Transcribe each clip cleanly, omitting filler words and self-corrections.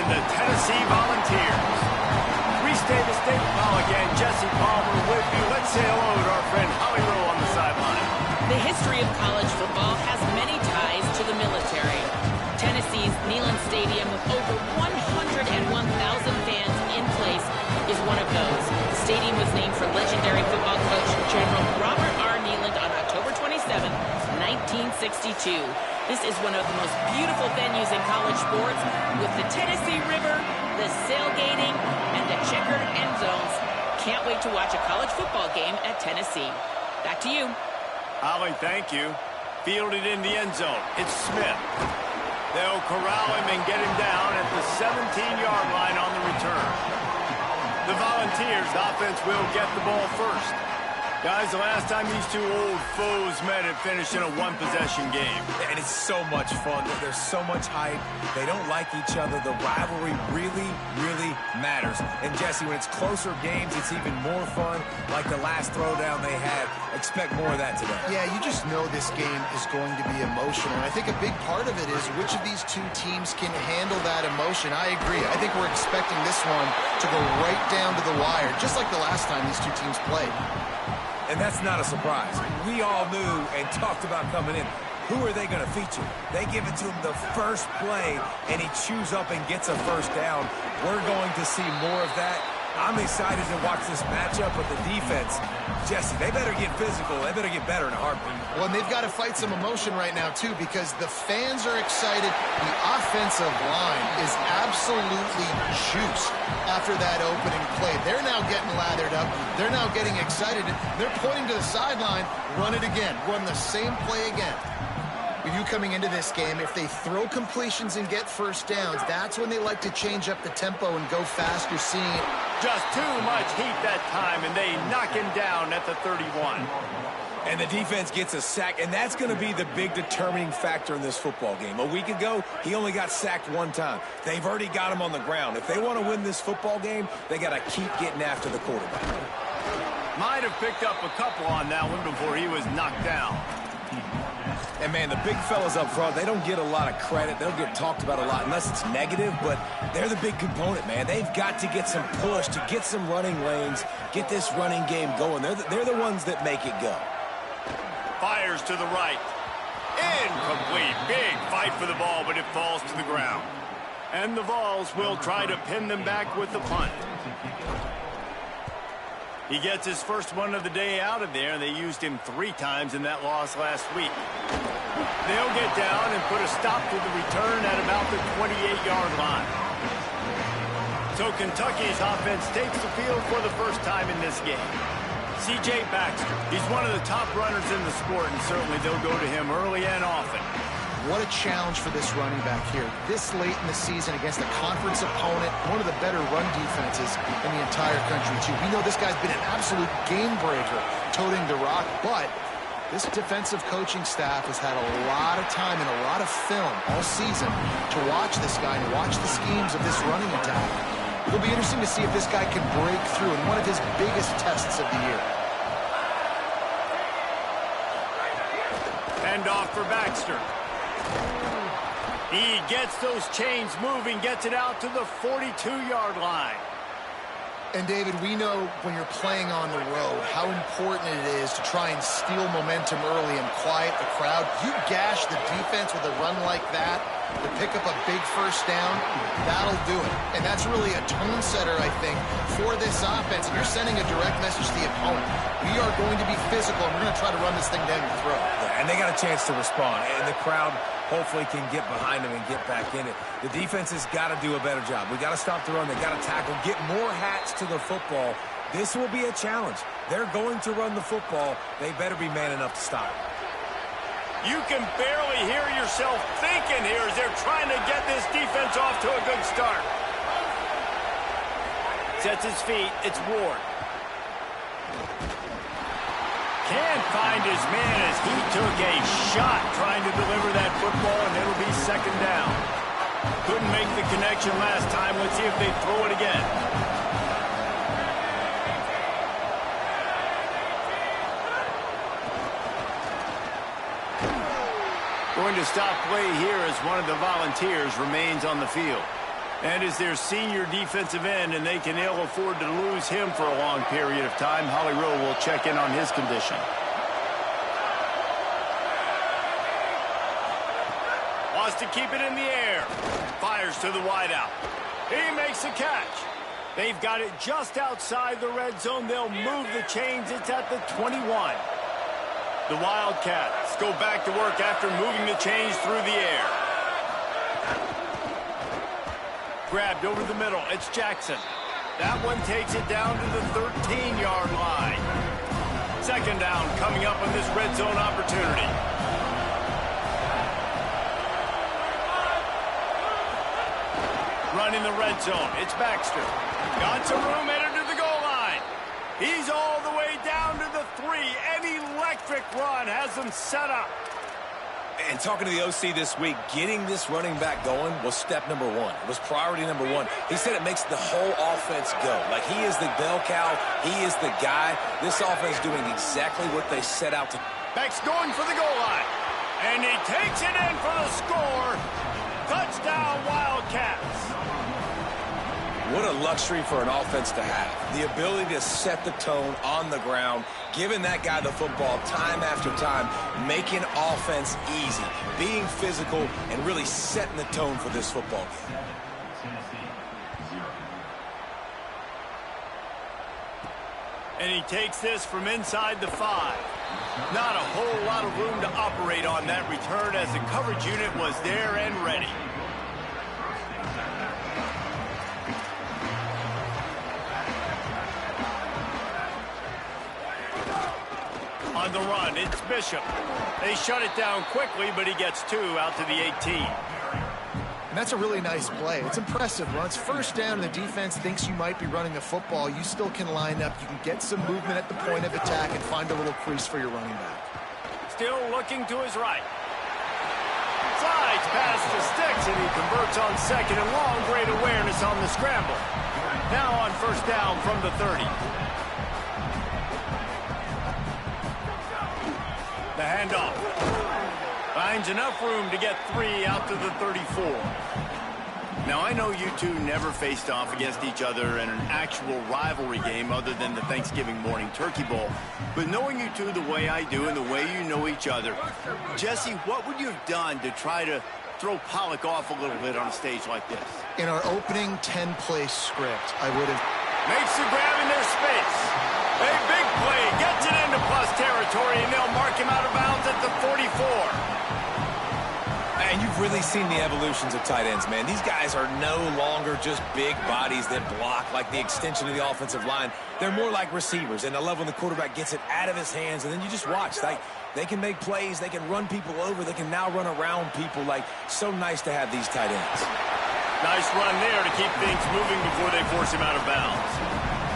the Tennessee Volunteers. Restate the state, Pollock and Jesse Palmer with you. Let's say hello to our friend Holly Rowe on the sideline. The history of college football has many ties to the military. Tennessee's Neyland Stadium, with over 101,000 fans in place, is one of those. The stadium was named for legendary football coach General Robert R. Neyland on October 27, 1962. This is one of the most beautiful venues in college sports, with the Tennessee River, the sailgating, and the checkered end zones. Can't wait to watch a college football game at Tennessee. Back to you. Holly, thank you. Fielded in the end zone. It's Smith. They'll corral him and get him down at the 17-yard line on the return. The Volunteers offense will get the ball first. Guys, the last time these two old foes met, it finished in a one-possession game. And it's so much fun. There's so much hype. They don't like each other. The rivalry really, really matters. And, Jesse, when it's closer games, it's even more fun. Like the last throwdown they had. Expect more of that today. Yeah, you just know this game is going to be emotional. And I think a big part of it is which of these two teams can handle that emotion. I agree. I think we're expecting this one to go right down to the wire, just like the last time these two teams played. And that's not a surprise. We all knew and talked about coming in. Who are they going to feature? They give it to him the first play, and he chews up and gets a first down. We're going to see more of that. I'm excited to watch this matchup with the defense. Jesse, they better get physical. They better get better in a heartbeat. Well, and they've got to fight some emotion right now, too, because the fans are excited. The offensive line is absolutely juiced after that opening play. They're now getting lathered up. They're now getting excited. They're pointing to the sideline. Run it again. Run the same play again. With you coming into this game, if they throw completions and get first downs, that's when they like to change up the tempo and go fast. You're seeing it. Just too much heat that time, and they knock him down at the 31. And the defense gets a sack, and that's going to be the big determining factor in this football game. A week ago, he only got sacked one time. They've already got him on the ground. If they want to win this football game, they got to keep getting after the quarterback. Might have picked up a couple on that one before he was knocked down. And, man, the big fellas up front, they don't get a lot of credit. They'll get talked about a lot unless it's negative, but they're the big component, man. They've got to get some push, to get some running lanes, get this running game going. They're the ones that make it go. Fires to the right. Incomplete. Big fight for the ball, but it falls to the ground. And the Vols will try to pin them back with the punt. He gets his first one of the day out of there, and they used him 3 times in that loss last week. They'll get down and put a stop to the return at about the 28-yard line. So Kentucky's offense takes the field for the first time in this game. C.J. Baxter, he's one of the top runners in the sport, and certainly they'll go to him early and often. What a challenge for this running back here. This late in the season against a conference opponent, one of the better run defenses in the entire country, too. We know this guy's been an absolute game breaker toting the rock, but this defensive coaching staff has had a lot of time and a lot of film all season to watch this guy and watch the schemes of this running attack. It'll be interesting to see if this guy can break through in one of his biggest tests of the year. Hand off for Baxter. He gets those chains moving, gets it out to the 42-yard line. And, David, we know when you're playing on the road how important it is to try and steal momentum early and quiet the crowd. You gash the defense with a run like that to pick up a big first down, that'll do it. And that's really a tone setter, I think, for this offense. And you're sending a direct message to the opponent. We are going to be physical, and we're going to try to run this thing down your throat. Yeah, and they got a chance to respond. And the crowd hopefully can get behind them and get back in it. The defense has got to do a better job. We got to stop the run. They got to tackle, get more hats to the football. This will be a challenge. They're going to run the football. They better be man enough to stop it. You can barely hear yourself thinking here as they're trying to get this defense off to a good start. Sets his feet. It's Ward. Can't find his man as he took a shot trying to deliver that football, and it'll be second down. Couldn't make the connection last time. Let's see if they throw it again. Going to stop play here as one of the Volunteers remains on the field. And is their senior defensive end, and they can ill afford to lose him for a long period of time. Holly Rowe will check in on his condition. Wants to keep it in the air. Fires to the wideout. He makes a catch. They've got it just outside the red zone. They'll move the chains. It's at the 21. The Wildcats go back to work after moving the chains through the air. Grabbed over the middle. It's Jackson. That one takes it down to the 13-yard line. Second down coming up on this red zone opportunity. Run in the red zone. It's Baxter. Got some room headed to the goal line. He's all the way down to the 3. An electric run has them set up. And talking to the OC this week, getting this running back going was step number one. It was priority number one. He said it makes the whole offense go. Like, he is the bell cow. He is the guy. This offense doing exactly what they set out to. Beck's going for the goal line. And he takes it in for the score. Touchdown, Wildcats. What a luxury for an offense to have. The ability to set the tone on the ground, giving that guy the football time after time, making offense easy, being physical, and really setting the tone for this football game. And he takes this from inside the 5. Not a whole lot of room to operate on that return as the coverage unit was there and ready. On the run, it's Bishop. They shut it down quickly, but he gets 2 out to the 18. And that's a really nice play. It's impressive. When it's first down and the defense thinks you might be running the football, you still can line up. You can get some movement at the point of attack and find a little crease for your running back. Still looking to his right. Slides past the sticks, and he converts on second and long. Great awareness on the scramble. Now on first down from the 30. The handoff. Finds enough room to get 3 out to the 34. Now, I know you two never faced off against each other in an actual rivalry game other than the Thanksgiving morning Turkey Bowl. But knowing you two the way I do and the way you know each other, Jesse, what would you have done to try to throw Pollock off a little bit on a stage like this? In our opening 10-play script, I would have... Makes the grab in their space. A big play, gets it into plus territory, and they'll mark him out of bounds at the 44. And you've really seen the evolutions of tight ends, man. These guys are no longer just big bodies that block like the extension of the offensive line. They're more like receivers, and I love when the quarterback gets it out of his hands, and then you just watch. Like, they can make plays, they can run people over, they can now run around people. Like, so nice to have these tight ends. Nice run there to keep things moving before they force him out of bounds.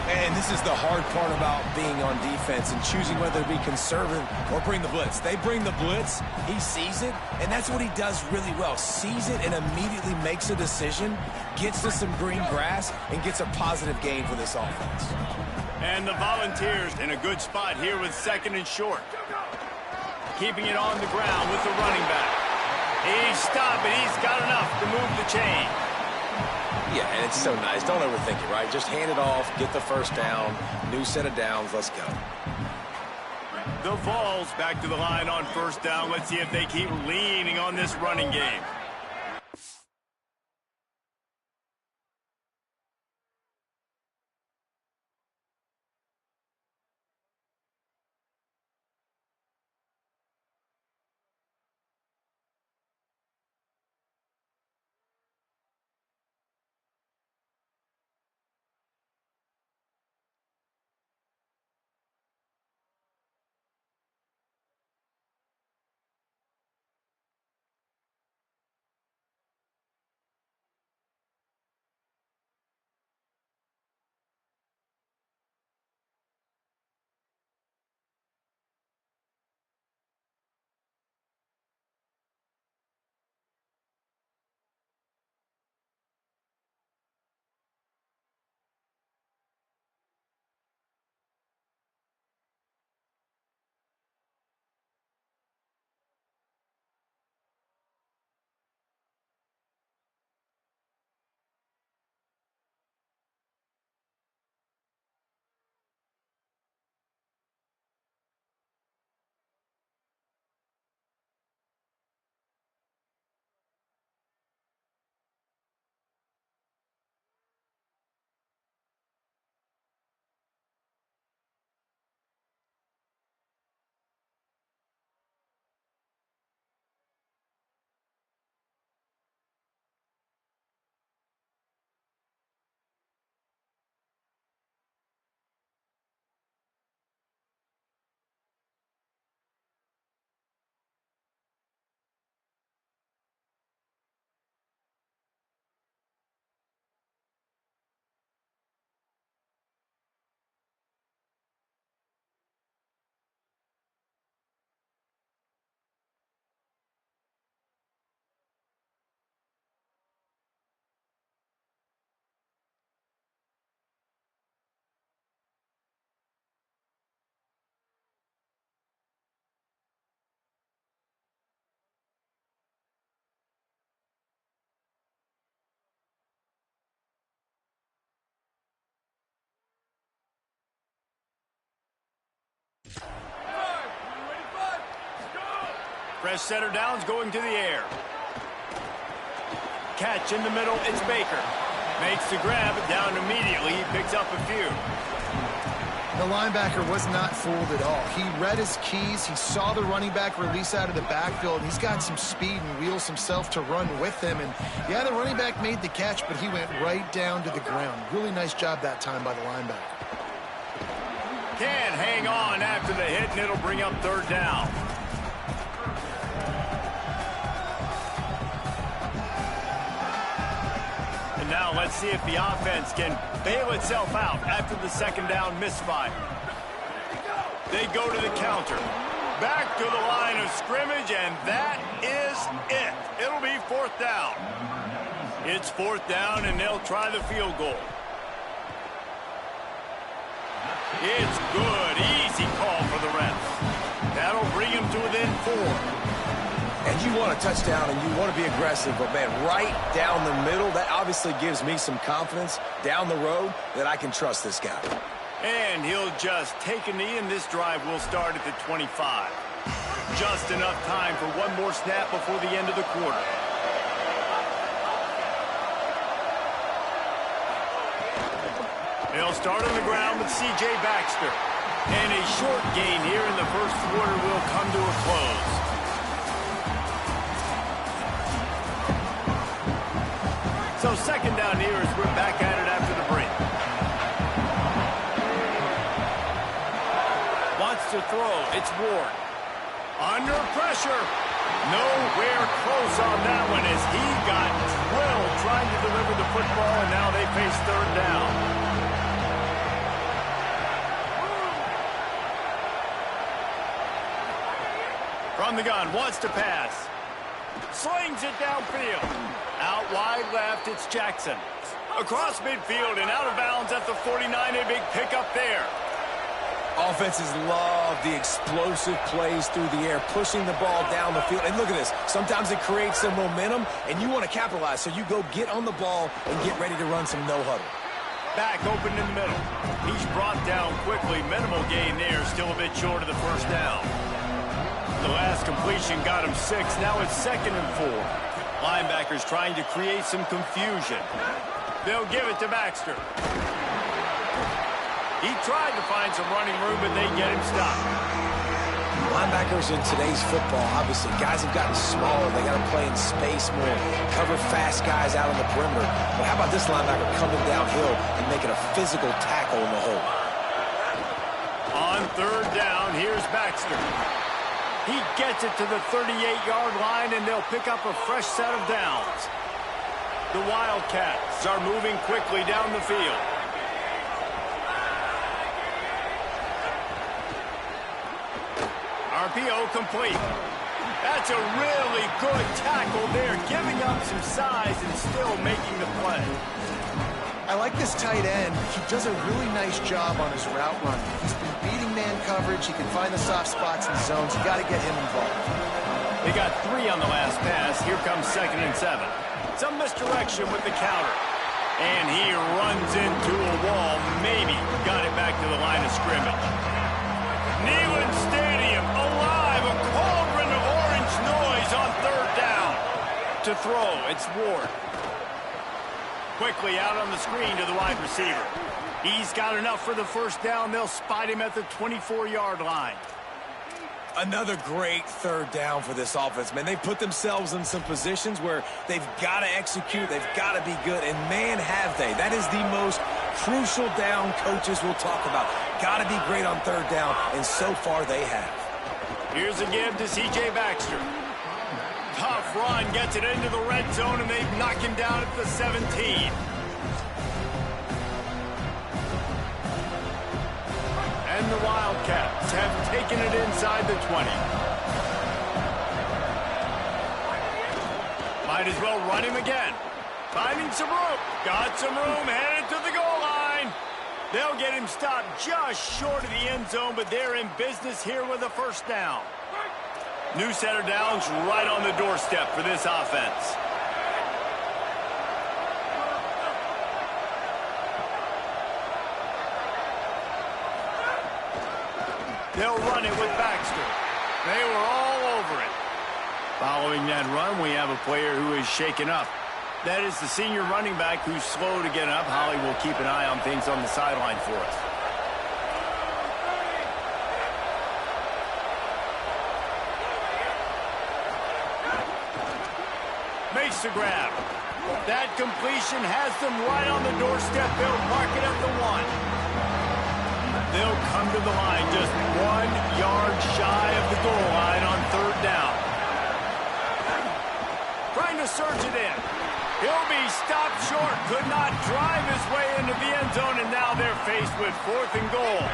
And this is the hard part about being on defense and choosing whether to be conservative or bring the blitz. They bring the blitz, he sees it, and that's what he does really well. Sees it and immediately makes a decision, gets to some green grass, and gets a positive gain for this offense. And the Volunteers in a good spot here with second and short. Keeping it on the ground with the running back. He's stopped, and he's got enough to move the chain. Yeah, and it's so nice. Don't overthink it, right? Just hand it off, get the first down, new set of downs, let's go. The Vols back to the line on first down. Let's see if they keep leaning on this running game. Fresh setter downs going to the air. Catch in the middle, it's Baker. Makes the grab, down immediately, he picks up a few. The linebacker was not fooled at all. He read his keys, he saw the running back release out of the backfield, and he's got some speed and wheels himself to run with him. And yeah, the running back made the catch, but he went right down to the ground. Really nice job that time by the linebacker. Can hang on after the hit, and it'll bring up third down. And now let's see if the offense can bail itself out after the second down misfire. They go to the counter. Back to the line of scrimmage, and that is it. It'll be fourth down. It's fourth down, and they'll try the field goal. It's good. Easy call for the refs. That'll bring him to within 4. And you want a touchdown and you want to be aggressive, but, man, right down the middle, that obviously gives me some confidence down the road that I can trust this guy. And he'll just take a knee, and this drive will start at the 25. Just enough time for one more snap before the end of the quarter. They'll start on the ground with C.J. Baxter. And a short gain here in the first quarter will come to a close. So second down here as we're back at it after the break. Wants to throw. It's Ward. Under pressure. Nowhere close on that one as he got drilled trying to deliver the football, and now they face third down. From the gun, wants to pass. Slings it downfield. Out wide left, it's Jackson. Across midfield and out of bounds at the 49, a big pickup there. Offenses love the explosive plays through the air, pushing the ball down the field. And look at this. Sometimes it creates some momentum, and you want to capitalize. So you go get on the ball and get ready to run some no-huddle. Back open in the middle. He's brought down quickly. Minimal gain there, still a bit short of the first down. The last completion got him 6. Now it's 2nd and 4. Linebackers trying to create some confusion. They'll give it to Baxter. He tried to find some running room, but they get him stopped. Linebackers in today's football, obviously, guys have gotten smaller. They got to play in space more, cover fast guys out on the perimeter. But how about this linebacker coming downhill and making a physical tackle in the hole? On third down, here's Baxter. He gets it to the 38-yard line, and they'll pick up a fresh set of downs. The Wildcats are moving quickly down the field. RPO complete. That's a really good tackle there, giving up some size and still making the play. I like this tight end. He does a really nice job on his route running. He's been beating man coverage. He can find the soft spots and zones. You got to get him involved. They got 3 on the last pass. Here comes 2nd and 7. Some misdirection with the counter. And he runs into a wall. Maybe got it back to the line of scrimmage. Neyland Stadium alive. A cauldron of orange noise on third down. To throw, it's Ward. Quickly out on the screen to the wide receiver. He's got enough for the first down. They'll spot him at the 24-yard line. Another great third down for this offense, man. They put themselves in some positions where they've got to execute, they've got to be good, and man, have they. That is the most crucial down coaches will talk about. Got to be great on third down, and so far they have. Here's a give to C.J. Baxter. Tough run, gets it into the red zone, and they knock him down at the 17. And the Wildcats have taken it inside the 20. Might as well run him again. Finding some room. Got some room, headed to the goal line. They'll get him stopped just short of the end zone, but they're in business here with a first down. New set of downs right on the doorstep for this offense. They'll run it with Baxter. They were all over it. Following that run, we have a player who is shaken up. That is the senior running back who's slow to get up. Holly will keep an eye on things on the sideline for us. Makes the grab. That completion has them right on the doorstep. They'll mark it at the 1. They'll come to the line just 1 yard shy of the goal line on 3rd down. Trying to surge it in. He'll be stopped short. Could not drive his way into the end zone, and now they're faced with 4th and goal.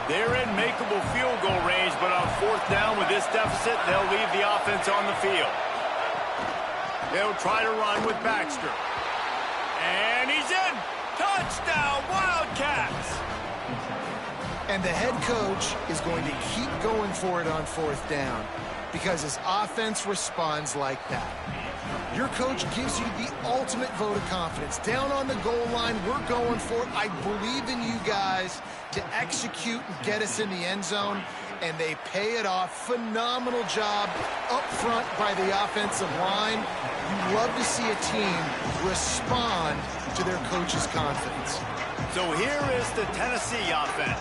They're in makeable field goal range, but on 4th down with this deficit, they'll leave the offense on the field. They'll try to run with Baxter. And he's in. Touchdown, Wildcats! And the head coach is going to keep going for it on 4th down because his offense responds like that. Your coach gives you the ultimate vote of confidence. Down on the goal line, we're going for it. I believe in you guys to execute and get us in the end zone, and they pay it off. Phenomenal job up front by the offensive line. You love to see a team respond to their coach's confidence. So here is the Tennessee offense.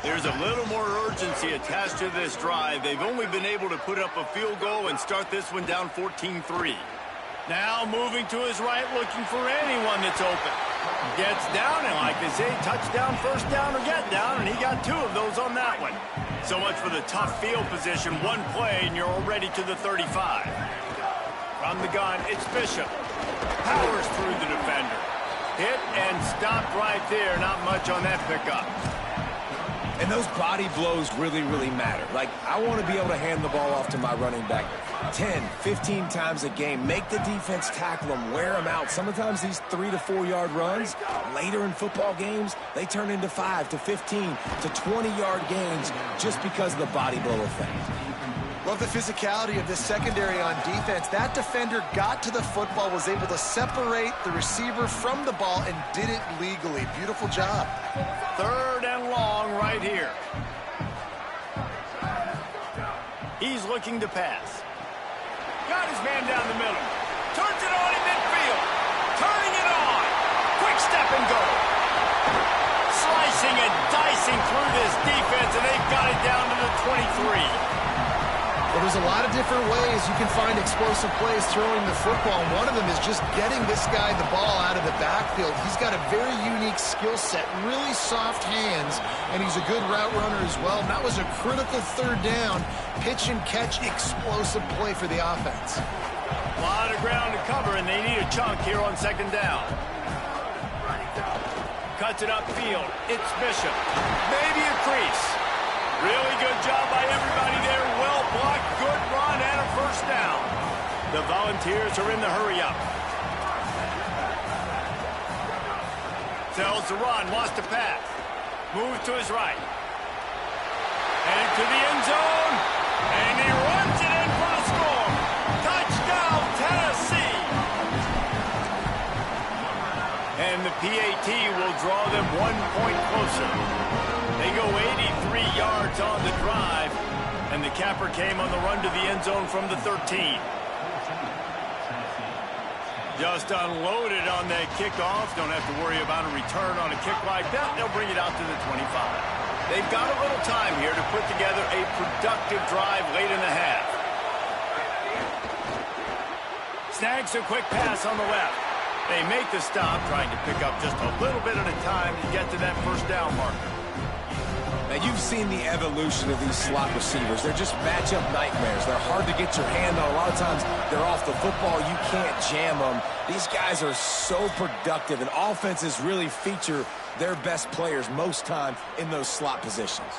There's a little more urgency attached to this drive. They've only been able to put up a field goal and start this one down 14-3. Now moving to his right, looking for anyone that's open. Gets down, and like they say, touchdown, 1st down, or get down, and he got 2 of those on that one. So much for the tough field position. 1 play, and you're already to the 35. From the gun, it's Bishop. Powers through the defender. Hit and stopped right there. Not much on that pickup. And those body blows really, really matter. Like, I want to be able to hand the ball off to my running back 10, 15 times a game. Make the defense tackle them, wear them out. Sometimes these 3 to 4 yard runs, later in football games, they turn into 5 to 15 to 20-yard gains just because of the body blow effect. Love the physicality of this secondary on defense. That defender got to the football, was able to separate the receiver from the ball, and did it legally. Beautiful job. 3rd and long right here. He's looking to pass. Got his man down the middle. Turns it on in midfield. Turning it on. Quick step and go. Slicing and dicing through this defense, and they've got it down to the 23. Well, there's a lot of different ways you can find explosive plays throwing the football. One of them is just getting this guy the ball out of the backfield. He's got a very unique skill set, really soft hands, and he's a good route runner as well. And that was a critical 3rd down, pitch and catch, explosive play for the offense. A lot of ground to cover, and they need a chunk here on 2nd down. Cuts it upfield. It's Bishop. Maybe a crease. Really good job by everybody there. Well blocked, good run, and a 1st down. The Volunteers are in the hurry-up. Tells the run, wants to pass. Moves to his right. Headed to the end zone. And he runs it in for the score. Touchdown, Tennessee. And the PAT will draw them 1 point closer. They go 83 yards on the drive, and the capper came on the run to the end zone from the 13. Just unloaded on that kickoff. Don't have to worry about a return on a kick like that. They'll bring it out to the 25. They've got a little time here to put together a productive drive late in the half. Snags a quick pass on the left. They make the stop, trying to pick up just a little bit at a time to get to that 1st down marker. Now, you've seen the evolution of these slot receivers. They're just matchup nightmares. They're hard to get your hand on. A lot of times, they're off the football. You can't jam them. These guys are so productive, and offenses really feature their best players most time in those slot positions.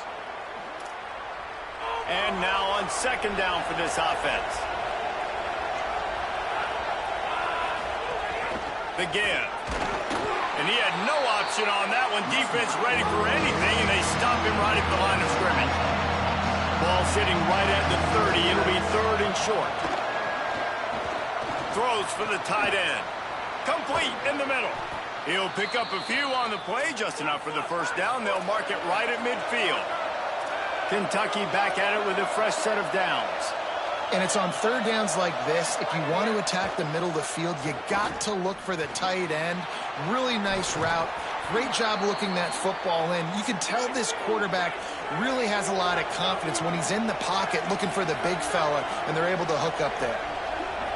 And now on 2nd down for this offense. The give. And he had no option on that one. Defense ready for anything, and they stop him right at the line of scrimmage. Ball sitting right at the 30. It'll be 3rd and short. Throws for the tight end. Complete in the middle. He'll pick up a few on the play, just enough for the 1st down. They'll mark it right at midfield. Kentucky back at it with a fresh set of downs. And it's on third downs like this. If you want to attack the middle of the field, you got to look for the tight end. Really nice route. Great job looking that football in. You can tell this quarterback really has a lot of confidence when he's in the pocket looking for the big fella, and they're able to hook up there.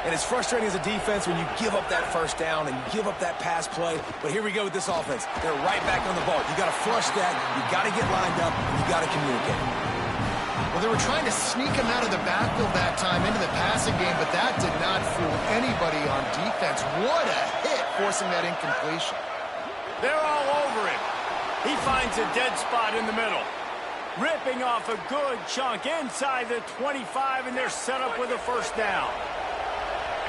And it's frustrating as a defense when you give up that first down and you give up that pass play. But here we go with this offense. They're right back on the ball. You got to flush that. You got to get lined up. And you got to communicate. Well, they were trying to sneak him out of the backfield that time into the passing game, but that did not fool anybody on defense. What a hit, forcing that incompletion. They're all over him. He finds a dead spot in the middle. Ripping off a good chunk inside the 25, and they're set up with a first down.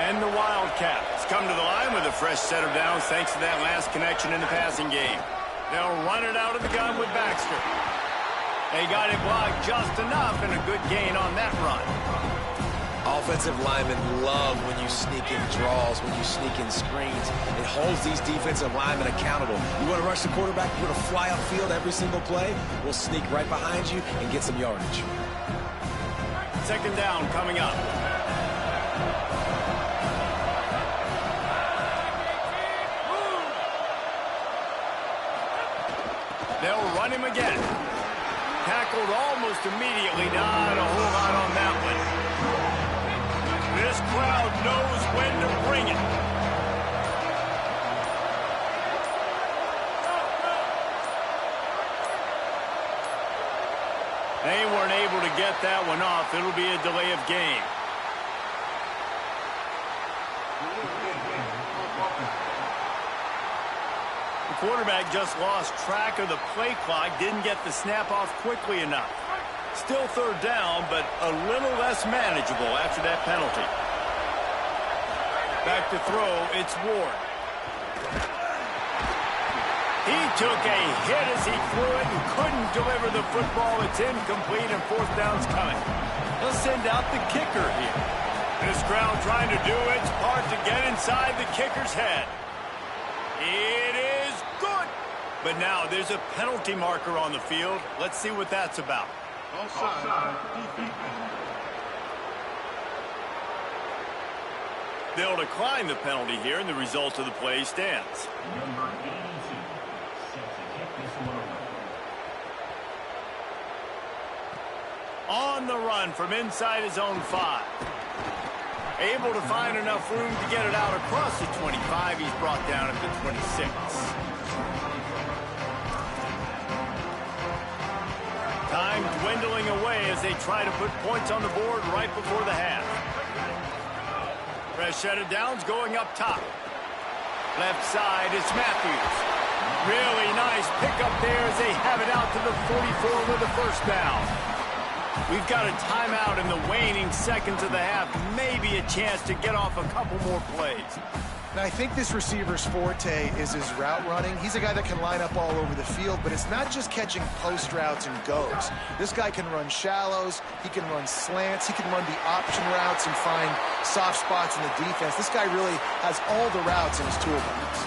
And the Wildcats come to the line with a fresh set of downs thanks to that last connection in the passing game. They'll run it out of the gun with Baxter. They got it blocked just enough, and a good gain on that run. Offensive linemen love when you sneak in draws, when you sneak in screens. It holds these defensive linemen accountable. You want to rush the quarterback, you want to fly upfield every single play, we'll sneak right behind you and get some yardage. Second down coming up. They'll run him again. Tackled almost immediately. Not a whole lot on that one. This crowd knows when to bring it. They weren't able to get that one off. It'll be a delay of game. The quarterback just lost track of the play clock, didn't get the snap off quickly enough. Still third down, but a little less manageable after that penalty. Back to throw, it's Ward. He took a hit as he threw it and couldn't deliver the football. It's incomplete and fourth down's coming. They'll send out the kicker here. This crowd trying to do its part to get inside the kicker's head. It is good. But now there's a penalty marker on the field. Let's see what that's about. They'll decline the penalty here, and the result of the play stands. Number 82 set to kick this one away. On the run from inside his own 5. Able to find enough room to get it out across the 25. He's brought down at the 26. Time dwindling away as they try to put points on the board right before the half. Fresh set of downs going up top. Left side, it's Matthews. Really nice pickup there as they have it out to the 44 with a first down. We've got a timeout in the waning seconds of the half. Maybe a chance to get off a couple more plays. Now, I think this receiver's forte is his route running. He's a guy that can line up all over the field, but it's not just catching post routes and goes. This guy can run shallows, he can run slants, he can run the option routes and find soft spots in the defense. This guy really has all the routes in his toolbox.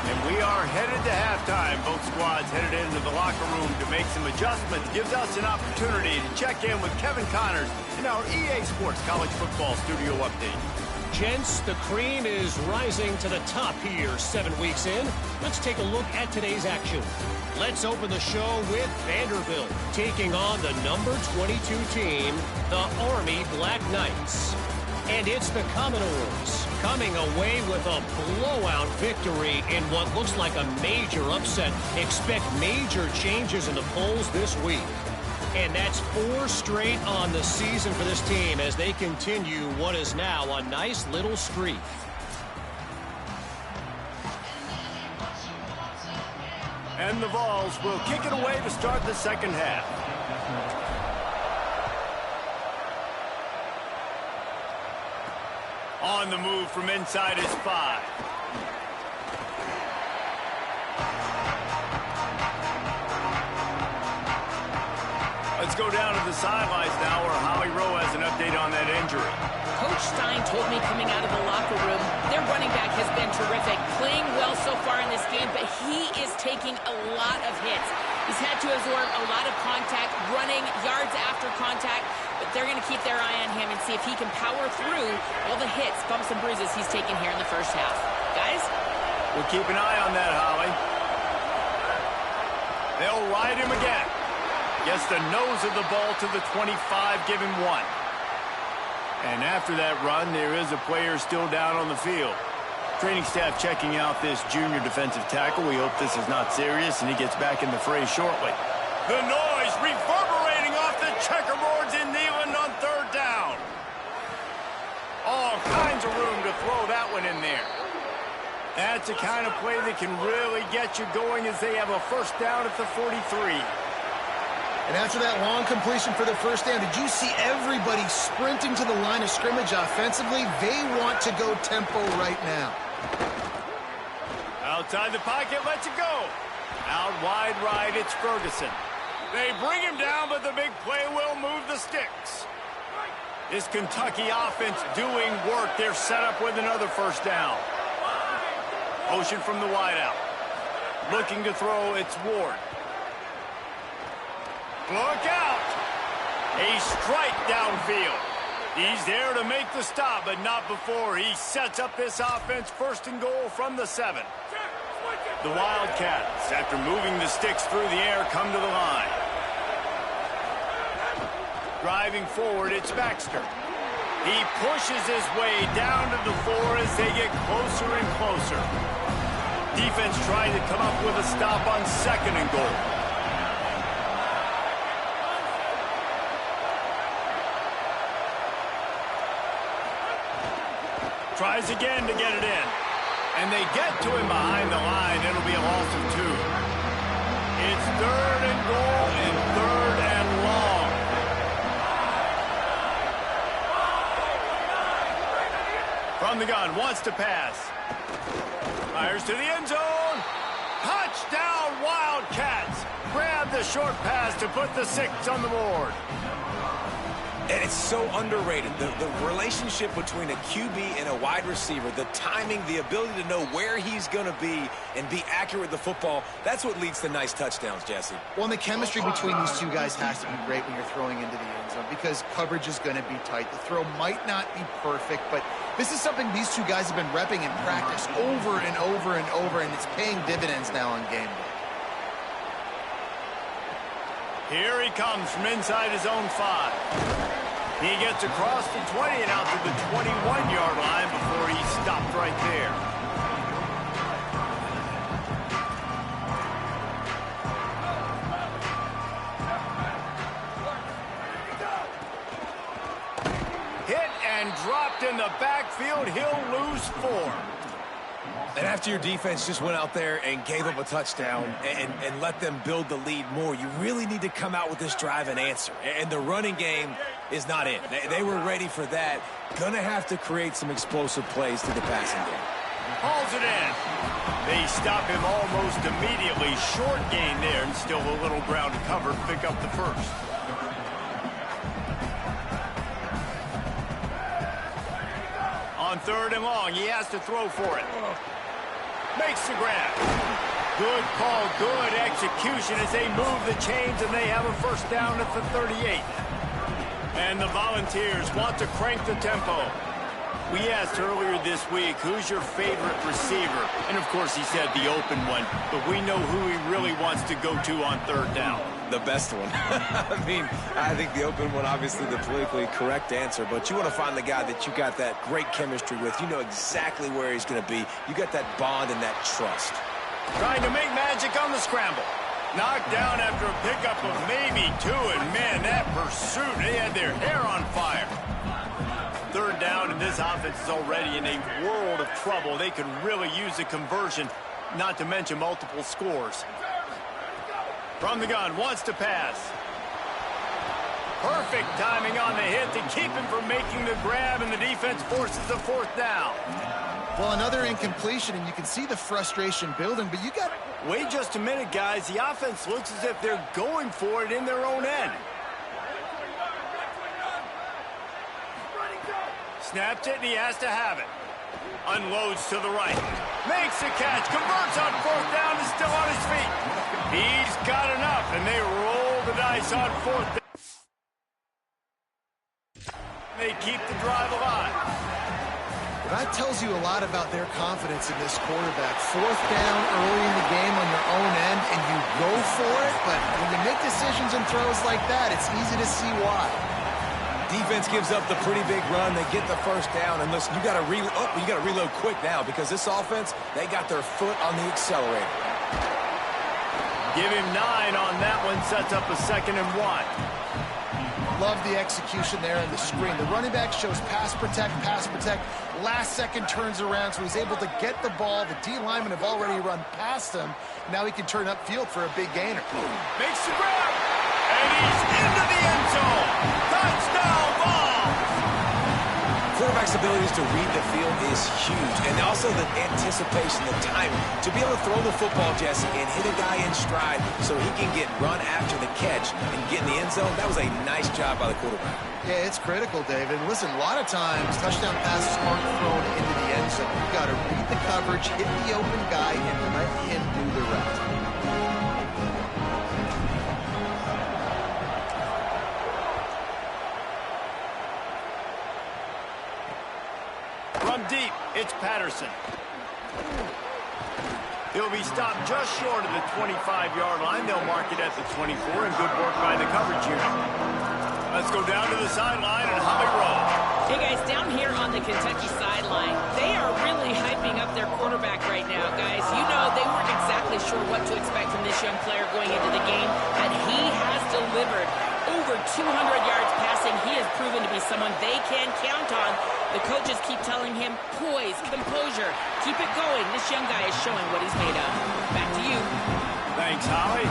And we are headed to halftime. Both squads headed into the locker room to make some adjustments. Gives us an opportunity to check in with Kevin Connors in our EA Sports College Football Studio Update. Gents, the cream is rising to the top here 7 weeks in. Let's take a look at today's action. Let's open the show with Vanderbilt taking on the number 22 team, the Army Black Knights. And it's the Commodores coming away with a blowout victory in what looks like a major upset. Expect major changes in the polls this week. And that's 4 straight on the season for this team as they continue what is now a nice little streak. And the Vols will kick it away to start the second half. On the move from inside his 5. Let's go down to the sidelines now where Howie Rowe has an update on that injury. Coach Stein told me coming out of the locker room, their running back has been terrific, playing well so far in this game, but he is taking a lot of hits. He's had to absorb a lot of contact, running yards after contact, but they're going to keep their eye on him and see if he can power through all the hits, bumps, and bruises he's taken here in the first half. Guys? We'll keep an eye on that, Holly. They'll ride him again. Gets the nose of the ball to the 25, give him 1. And after that run, there is a player still down on the field. Training staff checking out this junior defensive tackle. We hope this is not serious, and he gets back in the fray shortly. The noise reverberating off the checkerboards in Neyland on 3rd down. All kinds of room to throw that one in there. That's the kind of play that can really get you going as they have a first down at the 43. And after that long completion for the first down, did you see everybody sprinting to the line of scrimmage offensively? They want to go tempo right now. Outside the pocket, lets it go. Out wide right, it's Ferguson. They bring him down, but the big play will move the sticks. This Kentucky offense doing work. They're set up with another first down. Motion from the wideout. Looking to throw, it's Ward. Look out! A strike downfield. He's there to make the stop, but not before he sets up this offense 1st and goal from the 7. The Wildcats, after moving the sticks through the air, come to the line. Driving forward, it's Baxter. He pushes his way down to the 4 as they get closer and closer. Defense trying to come up with a stop on 2nd and goal. Tries again to get it in. And they get to him behind the line. It'll be a loss of 2. It's 3rd and goal and 3rd and long. From the gun, wants to pass. Fires to the end zone. Touchdown, Wildcats. Grab the short pass to put the 6 on the board. And it's so underrated. The relationship between a QB and a wide receiver, the timing, the ability to know where he's going to be and be accurate with the football, that's what leads to nice touchdowns, Jesse. Well, and the chemistry between these two guys has to be great when you're throwing into the end zone because coverage is going to be tight. The throw might not be perfect, but this is something these two guys have been repping in practice over and over and over, and it's paying dividends now on game day. Here he comes from inside his own 5. He gets across the 20 and out to the 21-yard line before he stopped right there. Hit and dropped in the backfield. He'll lose 4. And after your defense just went out there and gave up a touchdown and let them build the lead more, you really need to come out with this drive and answer. And the running game is not in. They were ready for that. Gonna have to create some explosive plays to the passing game. Hauls it in. They stop him almost immediately. Short gain there and still a little ground to cover to pick up the 1st. On 3rd and long, he has to throw for it. Makes the grab. Good call, good execution as they move the chains and they have a first down at the 38. And the Volunteers want to crank the tempo. We asked earlier this week, who's your favorite receiver? And of course he said the open one, but we know who he really wants to go to on 3rd down. The best one. I mean, I think the open one, obviously the politically correct answer, but you want to find the guy that you got that great chemistry with. You know exactly where he's going to be. You got that bond and that trust. Trying to make magic on the scramble. Knocked down after a pickup of maybe 2, and man, that pursuit, they had their hair on fire. 3rd down, and this offense is already in a world of trouble. They could really use a conversion, not to mention multiple scores. From the gun, wants to pass. Perfect timing on the hit to keep him from making the grab, and the defense forces a 4th down. Well, another incompletion, and you can see the frustration building, but you got... Wait just a minute, guys. The offense looks as if they're going for it in their own end. Snapped it, and he has to have it. Unloads to the right. Makes the catch. Converts on 4th down and still on his feet. He's got enough, and they roll the dice on 4th down. That tells you a lot about their confidence in this quarterback. Fourth down early in the game on your own end, and you go for it, but when you make decisions and throws like that, it's easy to see why. Defense gives up the pretty big run. They get the first down, and listen, you got to reload quick now because this offense, they got their foot on the accelerator. Give him 9 on that one, sets up a 2nd and 1. Love the execution there in the screen. The running back shows pass protect. Last second turns around, so he's able to get the ball. The D linemen have already run past him. Now he can turn upfield for a big gainer. Makes the grab, and he's into the end zone. Touchdown ball. Quarterback's abilities to read the field is huge, and also the anticipation, the timing. To be able to throw the football, Jesse, and hit a guy in stride so he can get run after the catch and get in the end zone, that was a nice job by the quarterback. Yeah, it's critical, David. Listen, a lot of times touchdown passes aren't thrown into the end zone. You've got to read the coverage, hit the open guy, and let him do the rest. From deep, it's Patterson. He'll be stopped just short of the 25-yard line. They'll mark it at the 24, and good work by the coverage unit. Let's go down to the sideline and Holly Rowe. Hey, guys, down here on the Kentucky sideline, they are really hyping up their quarterback right now, guys. You know, they weren't exactly sure what to expect from this young player going into the game, but he has delivered over 200 yards passing. He has proven to be someone they can count on. The coaches keep telling him, poise, composure, keep it going. This young guy is showing what he's made of. Back to you. Thanks, Holly.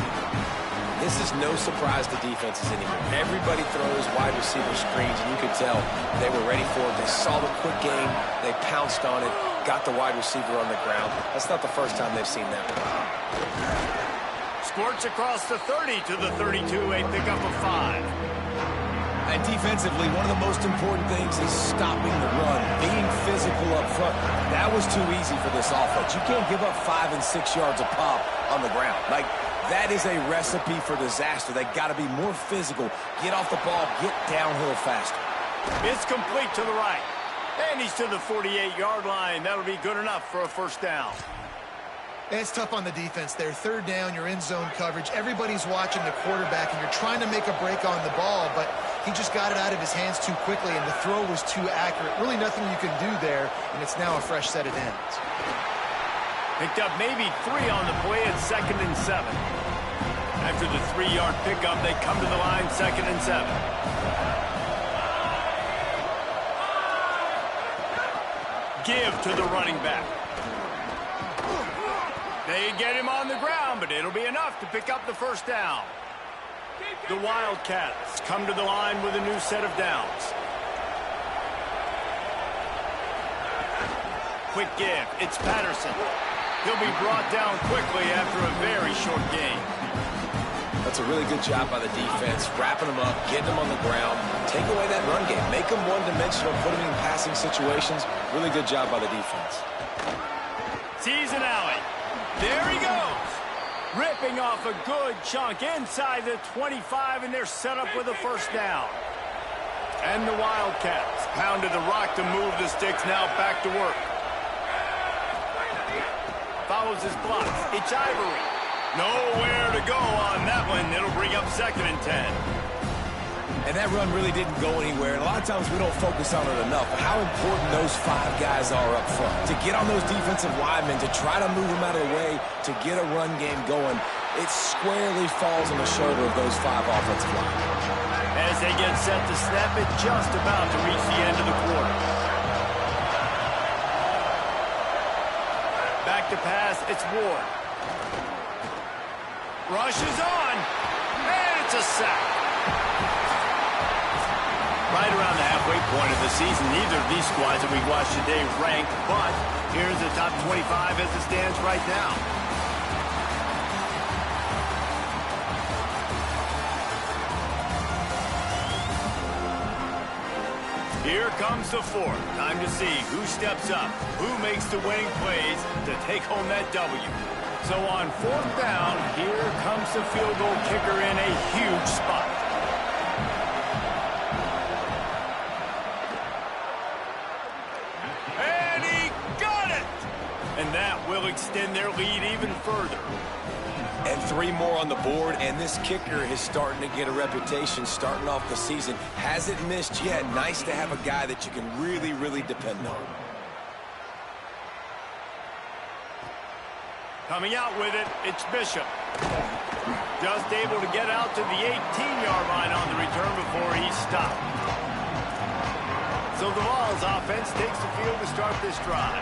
This is no surprise to defenses anymore. Everybody throws wide receiver screens, and you could tell they were ready for it. They saw the quick game. They pounced on it, got the wide receiver on the ground. That's not the first time they've seen that one. Squirts across the 30 to the 32, a pickup of 5. And defensively, one of the most important things is stopping the run, being physical up front. That was too easy for this offense. You can't give up 5 and 6 yards a pop on the ground. Like, that is a recipe for disaster. They got to be more physical, get off the ball, get downhill faster. It's complete to the right. And he's to the 48-yard line. That'll be good enough for a first down. It's tough on the defense there. Third down, you're in zone coverage. Everybody's watching the quarterback, and you're trying to make a break on the ball, but he just got it out of his hands too quickly, and the throw was too accurate. Really nothing you can do there, and it's now a fresh set of downs. Picked up maybe 3 on the play at 2nd and 7. After the 3-yard pickup, they come to the line 2nd and 7. Give to the running back. They get him on the ground, but it'll be enough to pick up the first down. The Wildcats come to the line with a new set of downs. Quick give. It's Patterson. He'll be brought down quickly after a very short game. That's a really good job by the defense, wrapping them up, getting them on the ground, take away that run game, make them one-dimensional, put them in passing situations. Really good job by the defense. Season alley. There he goes. Ripping off a good chunk inside the 25, and they're set up with a first down. And the Wildcats pounded the rock to move the sticks, now back to work. Follows his blocks. It's Ivory. Nowhere to go on that one. It'll bring up 2nd and 10. And that run really didn't go anywhere. And a lot of times we don't focus on it enough. But how important those 5 guys are up front. To get on those defensive linemen, to try to move them out of the way, to get a run game going, it squarely falls on the shoulder of those 5 offensive linemen. As they get set to snap it, just about to reach the end of the quarter. Back to pass, it's Ward. Rushes on, and it's a sack. Right around the halfway point of the season, neither of these squads that we've watched today ranked, but here's the top 25 as it stands right now. Here comes the 4th. Time to see who steps up, who makes the winning plays to take home that W. So on 4th down, here comes the field goal kicker in a huge spot. And he will extend their lead even further. And 3 more on the board, and this kicker is starting to get a reputation starting off the season. Hasn't missed yet. Nice to have a guy that you can really, really depend on. Coming out with it, it's Bishop. Just able to get out to the 18-yard line on the return before he's stopped. So the Vols offense takes the field to start this drive.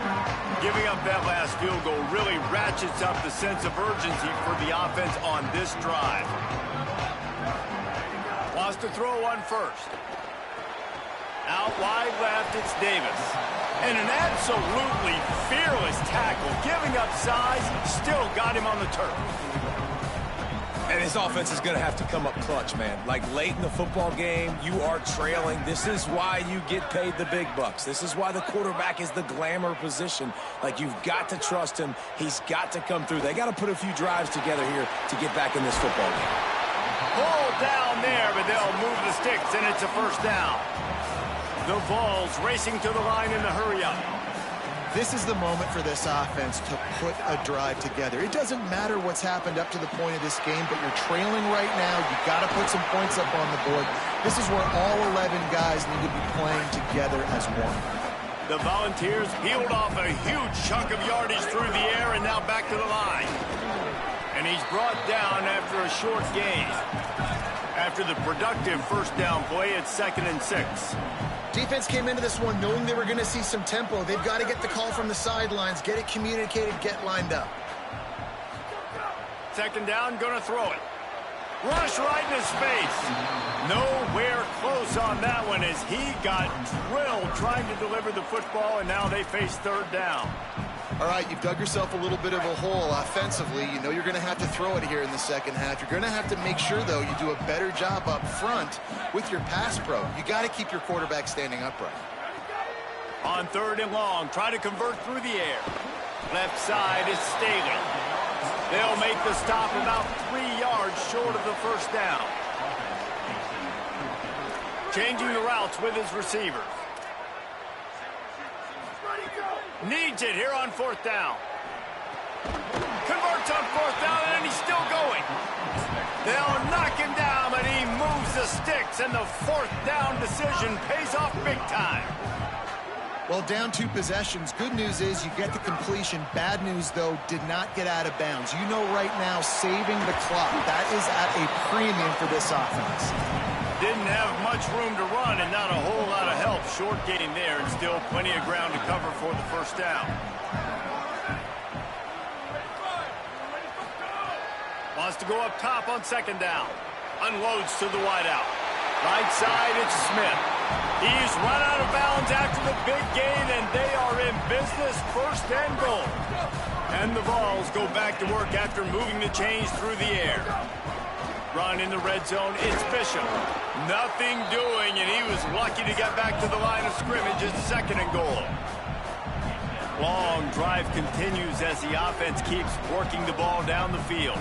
Giving up that last field goal really ratchets up the sense of urgency for the offense on this drive. Wants to throw one first. Out wide left, it's Davis. And an absolutely fearless tackle. Giving up size, still got him on the turf. And his offense is going to have to come up clutch, man. Like late in the football game, you are trailing. This is why you get paid the big bucks. This is why the quarterback is the glamour position. Like, you've got to trust him. He's got to come through. They got to put a few drives together here to get back in this football game. Pull down there, but they'll move the sticks, and it's a first down. The Vols racing to the line in the hurry-up. This is the moment for this offense to put a drive together. It doesn't matter what's happened up to the point of this game, but you're trailing right now. You've got to put some points up on the board. This is where all 11 guys need to be playing together as one. The Volunteers peeled off a huge chunk of yardage through the air and now back to the line. And he's brought down after a short gain. After the productive first down play, it's 2nd and 6. Defense came into this one knowing they were going to see some tempo. They've got to get the call from the sidelines, get it communicated, get lined up. 2nd down, going to throw it. Rush right in his face. Nowhere close on that one as he got drilled trying to deliver the football, and now they face 3rd down. All right, you've dug yourself a little bit of a hole offensively. You know you're going to have to throw it here in the second half. You're going to have to make sure, though, you do a better job up front with your pass pro. You got to keep your quarterback standing upright. On 3rd and long, try to convert through the air. Left side is Staley. They'll make the stop about 3 yards short of the first down. Changing the routes with his receivers. Needs it here on 4th down. Converts on 4th down, and he's still going. They'll knock him down, but he moves the sticks, and the 4th down decision pays off big time. Well, down 2 possessions. Good news is you get the completion. Bad news, though, did not get out of bounds. You know right now, saving the clock, that is at a premium for this offense. Didn't have much room to run and not a whole lot of help. Short gain there and still plenty of ground to cover for the first down. Wants to go up top on 2nd down. Unloads to the wideout. Right side, it's Smith. He's run out of bounds after the big gain, and they are in business, 1st and goal. And the Vols go back to work after moving the chains through the air. Run in the red zone, it's Bishop. Nothing doing, and he was lucky to get back to the line of scrimmage. It's 2nd and goal. Long drive continues as the offense keeps working the ball down the field.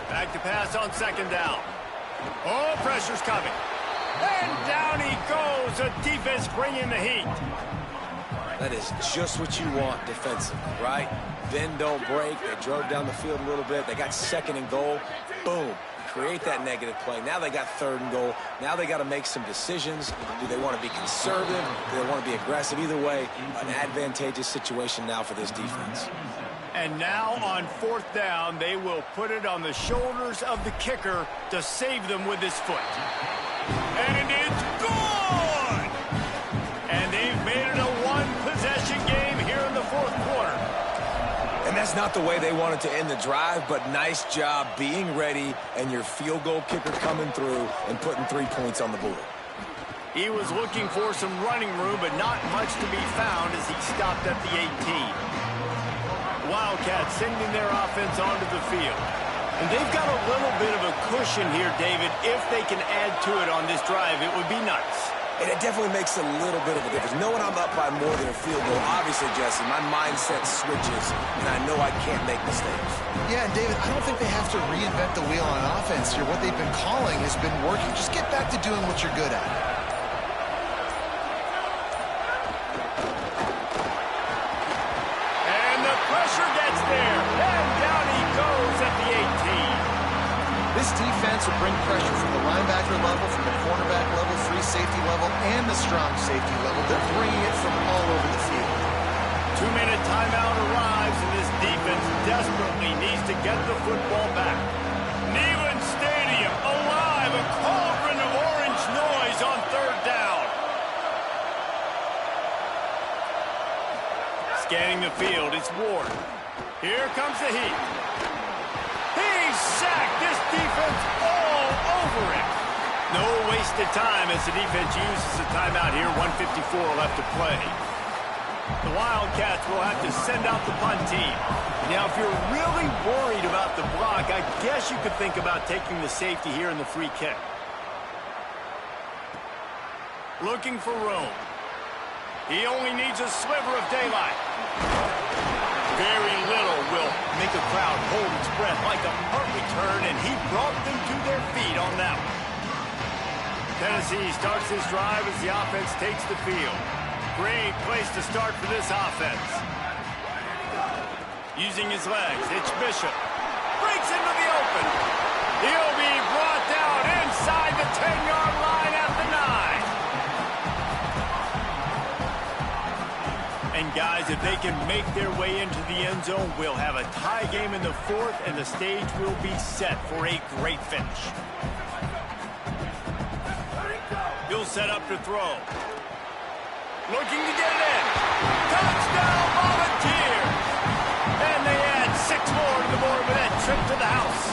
Back to pass on 2nd down. Oh, pressure's coming. And down he goes. The defense bringing the heat. That is just what you want defensively, right? Bend, don't break. They drove down the field a little bit. They got 2nd and goal. Boom. Create that negative play. Now they got 3rd and goal. Now they got to make some decisions. Do they want to be conservative? Do they want to be aggressive? Either way, an advantageous situation now for this defense. And now on 4th down, they will put it on the shoulders of the kicker to save them with his foot. And it's good! And they've made it a one-possession game here in the 4th quarter. And that's not the way they wanted to end the drive, but nice job being ready and your field goal kicker coming through and putting 3 points on the board. He was looking for some running room, but not much to be found as he stopped at the 18. Wildcats sending their offense onto the field. And they've got a little bit of a cushion here, David. If they can add to it on this drive, it would be nice. And it definitely makes a little bit of a difference. Knowing I'm up by more than a field goal, obviously, Jesse, my mindset switches, and I know I can't make mistakes. Yeah, and David, I don't think they have to reinvent the wheel on offense here. What they've been calling has been working. Just get back to doing what you're good at. pressure gets there. And down he goes at the 18. This defense will bring pressure from the linebacker level, from the cornerback level, free safety level, and the strong safety level. They're bringing it from all over the field. 2-minute timeout arrives, and this defense desperately needs to get the football back. Neyland Stadium alive, a cauldron of orange noise on third down. Scanning the field, it's Ward. Here comes the heat. He's sacked. This defense all over him. No wasted time as the defense uses the timeout here. 1:54 left to play. The Wildcats will have to send out the punt team. Now, if you're really worried about the block, I guess you could think about taking the safety here in the free kick. Looking for room. He only needs a sliver of daylight. Very little will make a crowd hold its breath like a punt return, and he brought them to their feet on that one. Tennessee starts this drive as the offense takes the field. Great place to start for this offense. Using his legs, it's Bishop. Breaks into the open. He'll be brought down inside the 10-yard line at the 9. And guys, if they can make their way into the end zone, we'll have a tie game in the fourth, and the stage will be set for a great finish. He'll set up to throw. Looking to get it in. Touchdown, Volunteers! And they add 6 more to the board with that trip to the house.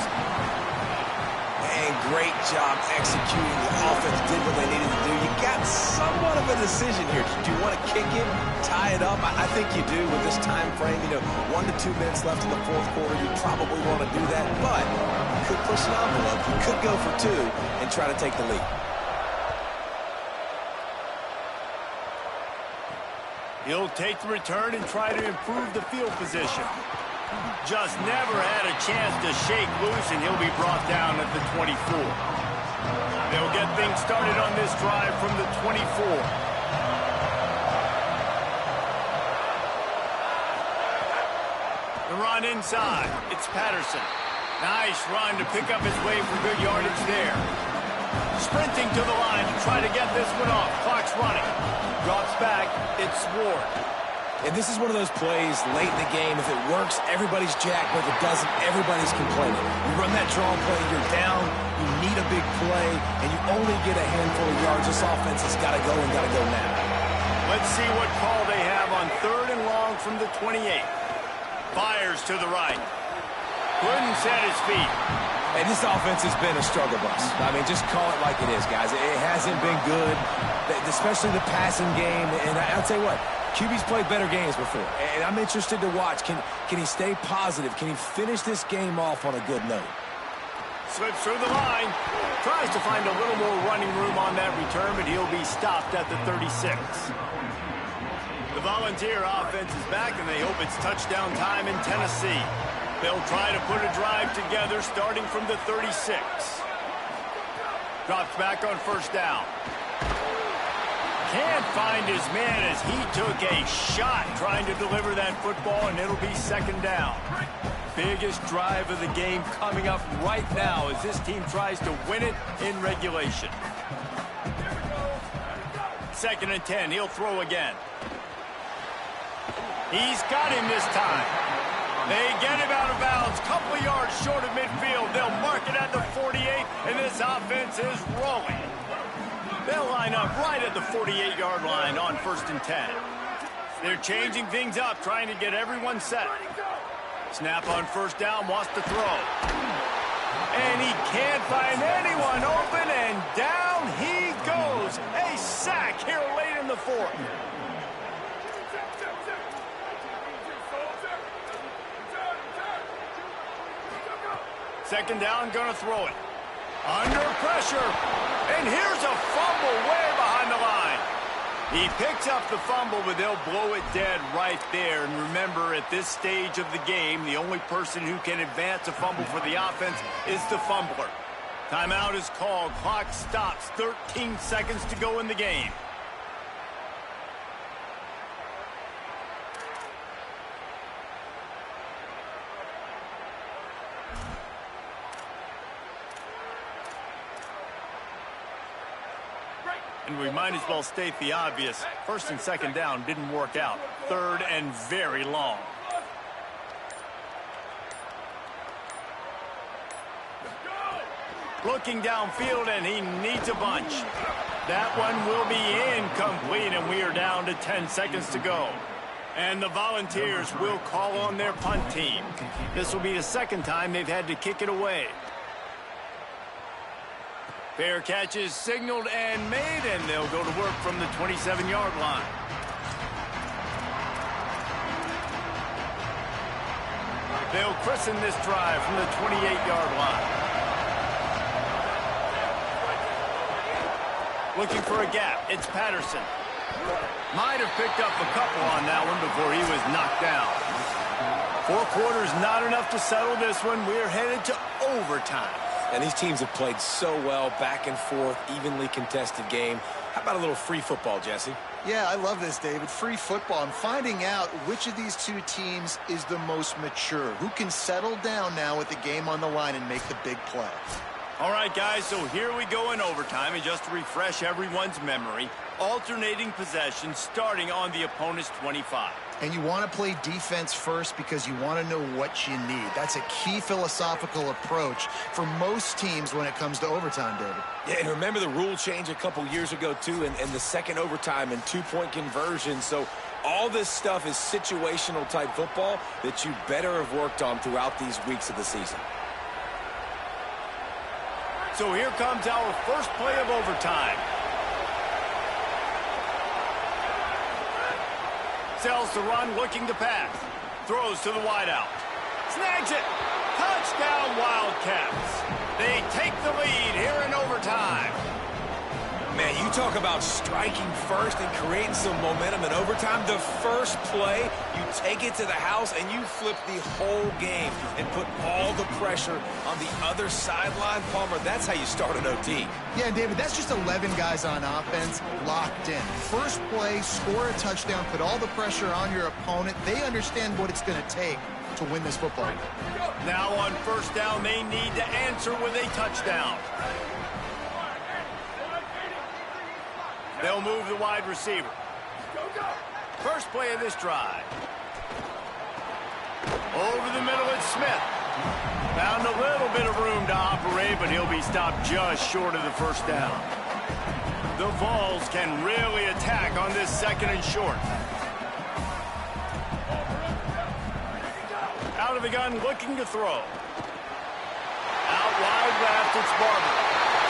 And great job executing. The offense did what they needed to do. You got somewhat of a decision here. Do you want to kick it, tie it up? I think you do with this time frame. 1 to 2 minutes left in the fourth quarter. You probably want to do that, but you could push an envelope. You could go for 2 and try to take the lead. He'll take the return and try to improve the field position. Just never had a chance to shake loose, and he'll be brought down at the 24. They'll get things started on this drive from the 24. The run inside. It's Patterson. Nice run to pick up his way for good yardage there. Sprinting to the line to try to get this one off. Clock's running. Drops back. It's Ward. And this is one of those plays late in the game. If it works, everybody's jacked, but if it doesn't, everybody's complaining. You run that draw play, you're down, you need a big play, and you only get a handful of yards. This offense has got to go and got to go now. Let's see what call they have on 3rd and long from the 28. Fires to the right. Couldn't set his feet. And this offense has been a struggle bus. I mean, just call it like it is, guys. It hasn't been good, especially the passing game. And I'll tell you what, QB's played better games before. And I'm interested to watch. Can he stay positive? Can he finish this game off on a good note? Slips through the line. Tries to find a little more running room on that return, but he'll be stopped at the 36. The Volunteer offense is back, and they hope it's touchdown time in Tennessee. They'll try to put a drive together starting from the 36. Drops back on 1st down. Can't find his man as he took a shot trying to deliver that football, and it'll be 2nd down. Biggest drive of the game coming up right now as this team tries to win it in regulation. 2nd and 10. He'll throw again. He's got him this time. They get him out of bounds, couple of yards short of midfield. They'll mark it at the 48, and this offense is rolling. They'll line up right at the 48-yard line on 1st and 10. They're changing things up, trying to get everyone set. Snap on 1st down, wants to throw. And he can't find anyone open, and down he goes. A sack here late in the 4th. Second down, gonna throw it. Under pressure. And here's a fumble way behind the line. He picks up the fumble, but they'll blow it dead right there. And remember, at this stage of the game, the only person who can advance a fumble for the offense is the fumbler. Timeout is called. Clock stops. 13 seconds to go in the game. And we might as well state the obvious. First and second down didn't work out. Third and very long. Looking downfield, and he needs a bunch. That one will be incomplete, and we are down to 10 seconds to go. And the Volunteers will call on their punt team. This will be the second time they've had to kick it away. Fair catch is signaled and made, and they'll go to work from the 27-yard line. They'll christen this drive from the 28-yard line. Looking for a gap. It's Patterson. Might have picked up a couple on that one before he was knocked down. 4 quarters, not enough to settle this one. We're headed to overtime. And these teams have played so well, back and forth, evenly contested game. How about a little free football, Jesse? Yeah, I love this, David. Free football. I'm finding out which of these two teams is the most mature. Who can settle down now with the game on the line and make the big play? All right, guys, so here we go in overtime. And just to refresh everyone's memory, alternating possession starting on the opponent's 25. And you want to play defense first because you want to know what you need. That's a key philosophical approach for most teams when it comes to overtime, David. Yeah, and remember the rule change a couple years ago, too, and the second overtime and 2-point conversion. So all this stuff is situational type football that you better have worked on throughout these weeks of the season. So here comes our first play of overtime. Sells to run, looking to pass. Throws to the wideout. Snags it. Touchdown, Wildcats. They take the lead here in overtime. Man, you talk about striking first and creating some momentum in overtime. The first play, you take it to the house and you flip the whole game and put all the pressure on the other sideline. Palmer, that's how you start an OT. Yeah, David, that's just 11 guys on offense locked in. First play, score a touchdown, put all the pressure on your opponent. They understand what it's going to take to win this football game. Now on first down, they need to answer with a touchdown. They'll move the wide receiver. First play of this drive. Over the middle, it's Smith. Found a little bit of room to operate, but he'll be stopped just short of the first down. The Vols can really attack on this second and short. Out of the gun, looking to throw. Out wide left, it's Barber.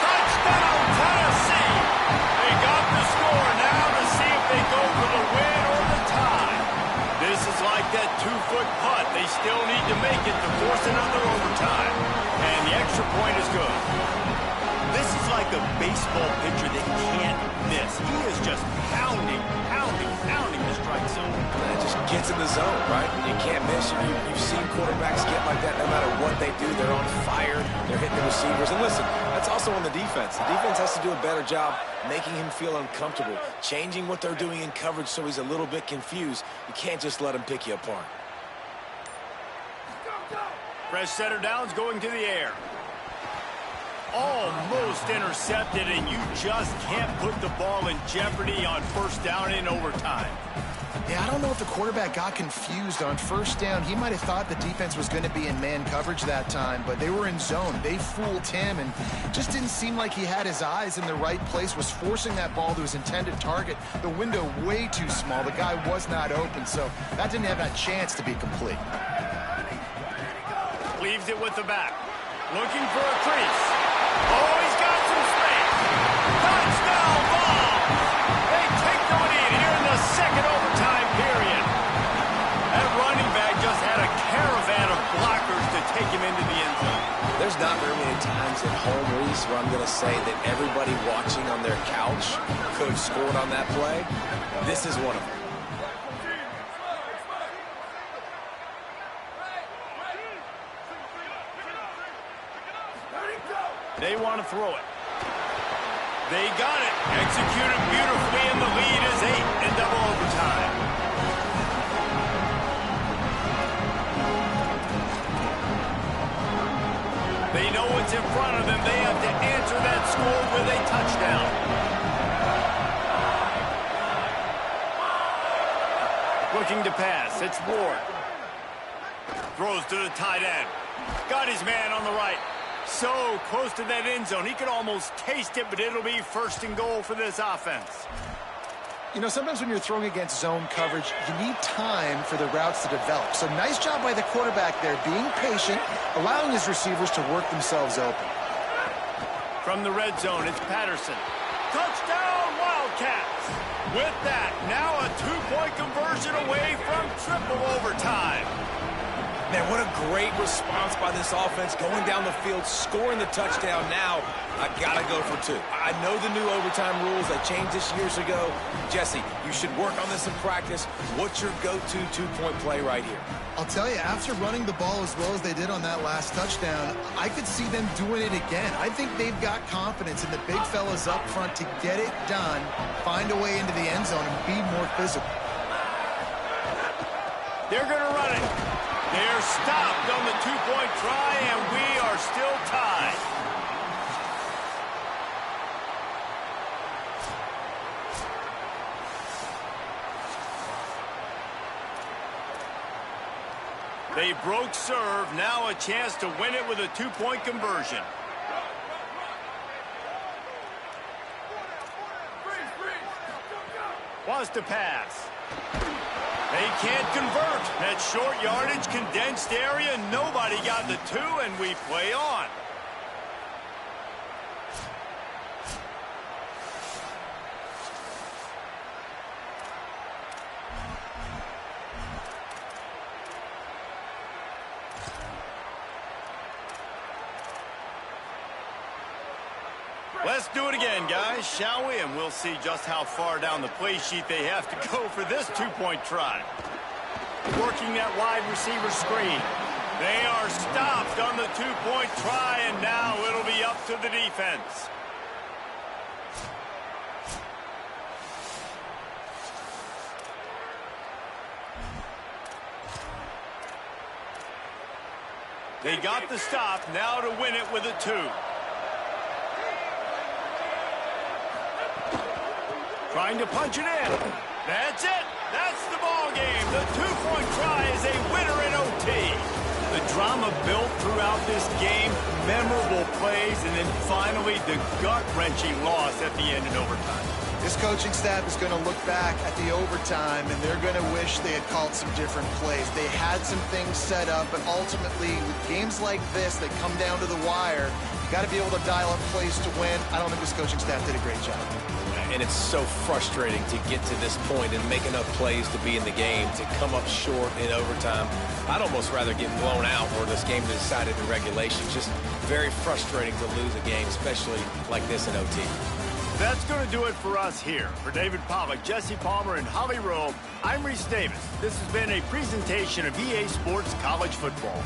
Touchdown, Tennessee! They got the score now to see if they go for the win or the tie. This is like that 2-foot putt. They still need to make it to force another overtime. And the extra point is good. This is like a baseball pitcher that can't miss. He is just pounding the strike zone. It just gets in the zone, right? You can't miss. You've seen quarterbacks get like that no matter what they do. They're on fire. They're hitting the receivers. And listen, that's also on the defense. The defense has to do a better job making him feel uncomfortable, changing what they're doing in coverage so he's a little bit confused. You can't just let him pick you apart. Fresh setter downs going to the air. Almost intercepted, and you just can't put the ball in jeopardy on first down in overtime. Yeah, I don't know if the quarterback got confused on first down. He might have thought the defense was going to be in man coverage that time, but they were in zone. They fooled him and just didn't seem like he had his eyes in the right place, was forcing that ball to his intended target. The window way too small. The guy was not open, so that didn't have that chance to be complete. Leaves it with the back. Looking for a crease. Oh, he's got some space. Touchdown ball. They take the lead here in the second overtime period. That running back just had a caravan of blockers to take him into the end zone. There's not very many times at home, Reese, where I'm going to say that everybody watching on their couch could have scored on that play. This is one of them. They want to throw it. They got it. Executed beautifully, and the lead is 8 in double overtime. They know what's in front of them. They have to answer that score with a touchdown. Looking to pass. It's Ward. Throws to the tight end. Got his man on the right. So close to that end zone. He could almost taste it, but it'll be 1st and goal for this offense. You know, sometimes when you're throwing against zone coverage, you need time for the routes to develop. So nice job by the quarterback there, being patient, allowing his receivers to work themselves open. From the red zone, it's Patterson. Touchdown, Wildcats! With that, now a 2-point conversion away from triple overtime. Man, what a great response by this offense, going down the field, scoring the touchdown. Now, I got to go for 2. I know the new overtime rules. They changed this years ago. Jesse, you should work on this in practice. What's your go-to 2-point play right here? I'll tell you, after running the ball as well as they did on that last touchdown, I could see them doing it again. I think they've got confidence in the big fellas up front to get it done, find a way into the end zone, and be more physical. They're going to run it. They're stopped on the 2-point try, and we are still tied. They broke serve. Now a chance to win it with a 2-point conversion. Wants to pass. They can't convert. That short yardage, condensed area, nobody got the 2, and we play on. Let's do it again, guys, shall we? And we'll see just how far down the play sheet they have to go for this 2-point try. Working that wide receiver screen. They are stopped on the 2-point try, and now it'll be up to the defense. They got the stop, now to win it with a 2. Trying to punch it in. That's it. That's the ball game. The 2-point try is a winner in OT. The drama built throughout this game, memorable plays, and then finally the gut-wrenching loss at the end in overtime. This coaching staff is going to look back at the overtime, and they're going to wish they had called some different plays. They had some things set up, but ultimately, with games like this that come down to the wire, you got to be able to dial up plays to win. I don't think this coaching staff did a great job. And it's so frustrating to get to this point and make enough plays to be in the game, to come up short in overtime. I'd almost rather get blown out where this game is decided in regulation. Just very frustrating to lose a game, especially like this in OT. That's going to do it for us here. For David Pollack, Jesse Palmer, and Holly Rowe, I'm Reese Davis. This has been a presentation of EA Sports College Football.